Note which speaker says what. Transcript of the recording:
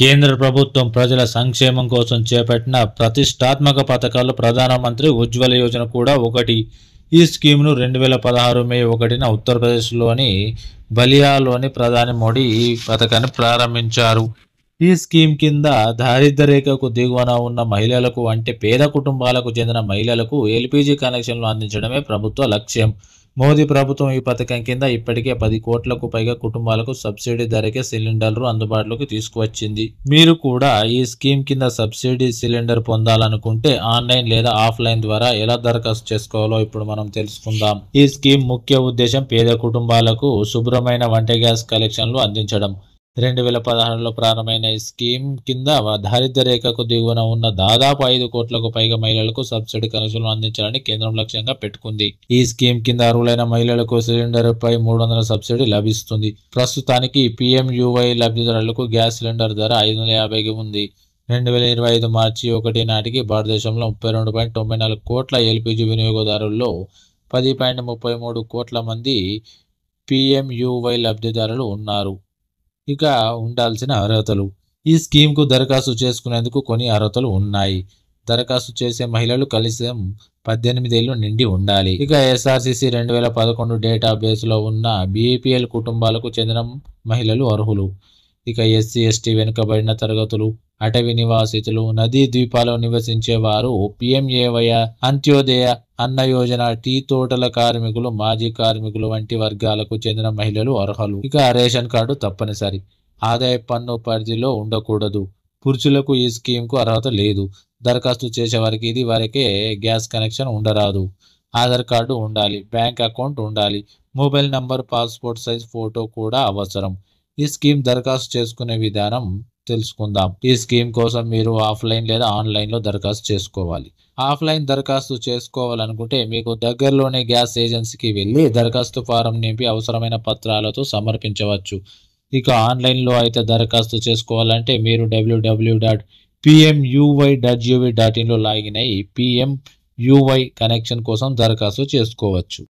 Speaker 1: కేంద్ర ప్రభుత్వం ప్రజల సంక్షేమం కోసం చేపట్టిన ప్రతిష్టాత్మక పథకాల్లో ప్రధానమంత్రి ఉజ్వల యోజన కూడా ఒకటి. ఈ స్కీమ్ను 2016 మే 1న ఉత్తరప్రదేశ్లోని బలియాలోని ప్రధాని మోడీ ఈ పథకాన్ని ప్రారంభించారు. ఈ స్కీమ్ కింద దారిద్ర్య రేఖకు దిగువన ఉన్న మహిళలకు అంటే పేద కుటుంబాలకు చెందిన మహిళలకు ఎల్పీజీ కనెక్షన్లు అందించడమే ప్రభుత్వ లక్ష్యం. మోదీ ప్రభుత్వం ఈ పథకం కింద ఇప్పటికే 10 కోట్లకు పైగా కుటుంబాలకు సబ్సిడీ ధరకే సిలిండర్లు అందుబాటులోకి తీసుకువచ్చింది. మీరు కూడా ఈ స్కీమ్ కింద సబ్సిడీ సిలిండర్ పొందాలనుకుంటే ఆన్లైన్ లేదా ఆఫ్లైన్ ద్వారా ఎలా దరఖాస్తు చేసుకోవాలో ఇప్పుడు మనం తెలుసుకుందాం. ఈ స్కీమ్ ముఖ్య ఉద్దేశం పేద కుటుంబాలకు శుభ్రమైన వంట గ్యాస్ కనెక్షన్లు అందించడం. 2016లో ప్రారంభమైన ఈ స్కీమ్ కింద దారిద్ర్య రేఖకు దిగువన ఉన్న దాదాపు 5 కోట్లకు పైగా మహిళలకు సబ్సిడీ కనెక్షన్లు అందించాలని కేంద్రం లక్ష్యంగా పెట్టుకుంది. ఈ స్కీమ్ కింద అర్హులైన మహిళలకు సిలిండర్ పై 300 సబ్సిడీ లభిస్తుంది. ప్రస్తుతానికి PMUY లబ్ధిదారులకు గ్యాస్ సిలిండర్ ధర 550కి ఉంది. 2025 మార్చి 1 నాటికి భారతదేశంలో 32.94 కోట్ల ఎల్పీజీ వినియోగదారుల్లో 10.33 కోట్ల మంది PMUY లబ్ధిదారులు ఉన్నారు. ఇక ఉండాల్సిన అర్హతలు. ఈ స్కీమ్కు దరఖాస్తు చేసుకునేందుకు కొన్ని అర్హతలు ఉన్నాయి. దరఖాస్తు చేసే మహిళలు కనీసం 18 ఏళ్లు నిండి ఉండాలి. ఇక SRCC 2011 డేటాబేస్లో ఉన్న BPL కుటుంబాలకు చెందిన మహిళలు అర్హులు. ఇక SC ST వెనుకబడిన తరగతులు, అటవీ నివాసితులు, నదీ ద్వీపాల్లో నివసించే వారు, PMAY, అంత్యోదయ అన్న యోజన, టీ తోటల కార్మికులు, మాజీ కార్మికులు వంటి వర్గాలకు చెందిన మహిళలు అర్హులు. ఇక రేషన్ కార్డు తప్పనిసరి. ఆదాయ పన్ను పరిధిలో ఉండకూడదు. పురుషులకు ఈ స్కీమ్కు అర్హత లేదు. దరఖాస్తు చేసేవారికి ఇది వరకే గ్యాస్ కనెక్షన్ ఉండరాదు. ఆధార్ కార్డు ఉండాలి. బ్యాంక్ అకౌంట్ ఉండాలి. Mobile number, passport size photo కూడా అవసరం. ఈ స్కీమ్ దరఖాస్తు చేసుకునే విధానం తెలుసుకుందాం. ఈ స్కీమ్ కోసం మీరు ఆఫ్లైన్ లేదా ఆన్లైన్లో దరఖాస్తు చేసుకోవాలి. ఆఫ్లైన్ దరఖాస్తు చేసుకోవాలనుకుంటే మీకు దగ్గరలోనే గ్యాస్ ఏజెన్సీకి వెళ్ళి దరఖాస్తు ఫారం నింపి అవసరమైన పత్రాలతో సమర్పించవచ్చు. ఇక ఆన్లైన్లో అయితే దరఖాస్తు చేసుకోవాలంటే మీరు www.pmuy.gov.in లో లాగిన్ అయ్యి PMUY కనెక్షన్ కోసం దరఖాస్తు చేసుకోవచ్చు.